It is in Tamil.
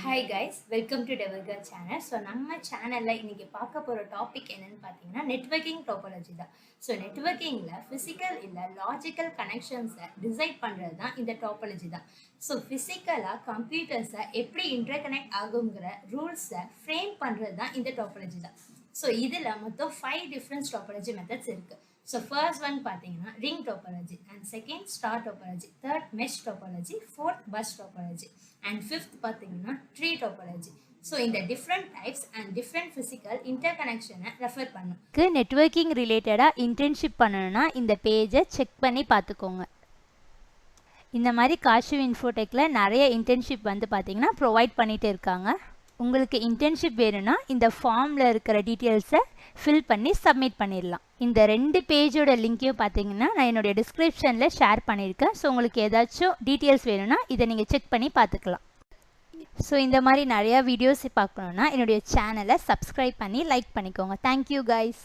Hi guys, welcome to Develga channel. So நம்ம சேனல்ல இன்னைக்கு பார்க்க போற டாபிக் என்னன்னு பார்த்தீங்கன்னா நெட்வொர்க்கிங் டோபாலஜி தான். ஸோ நெட்வொர்க்கிங்ல ஃபிசிக்கல் இல்ல லாஜிக்கல் கனெக்ஷன்ஸை டிசைட் பண்றது தான் இந்த டோபாலஜி தான். ஸோ ஃபிசிக்கலா கம்ப்யூட்டர்ஸை எப்படி இன்டர்கனெக்ட் ஆகுங்கிற ரூல்ஸை ஃப்ரேம் பண்றது தான் இந்த டோபாலஜி தான். ஸோ இதில் மொத்தம் 5 டிஃப்ரெண்ட் டோபாலஜி மெத்தட்ஸ் இருக்கு. ஸோ ஃபர்ஸ்ட் ஒன் பார்த்தீங்கன்னா ring topology, and second star topology, third mesh topology, fourth bus topology, and fifth பார்த்தீங்கன்னா ட்ரீ டோபாலஜி. ஸோ இந்த different types and different physical இன்டர் கனெக்ஷனை ரெஃபர் பண்ணும். நெட்வொர்க்கிங் ரிலேட்டடாக இன்டர்ன்ஷிப் பண்ணணும்னா இந்த பேஜை செக் பண்ணி பார்த்துக்கோங்க. இந்த மாதிரி காஷு இன்ஃபோடெக்கில் நிறைய இன்டர்ன்ஷிப் வந்து பார்த்தீங்கன்னா ப்ரொவைட் பண்ணிகிட்டு இருக்காங்க. உங்களுக்கு இன்டர்ன்ஷிப் வேணும்னா இந்த ஃபார்மில் இருக்கிற டீட்டெயில்ஸை ஃபில் பண்ணி சப்மிட் பண்ணிடலாம். இந்த 2 பேஜோட லிங்க்கையும் பார்த்தீங்கன்னா நான் என்னுடைய டிஸ்கிரிப்ஷனில் ஷேர் பண்ணியிருக்கேன். ஸோ உங்களுக்கு ஏதாச்சும் டீட்டெயில்ஸ் வேணும்னா இதை நீங்கள் செக் பண்ணி பார்த்துக்கலாம். ஸோ இந்த மாதிரி நிறையா வீடியோஸ் பார்க்கணுன்னா என்னுடைய சேனலை சப்ஸ்கிரைப் பண்ணி லைக் பண்ணிக்கோங்க. Thank you guys.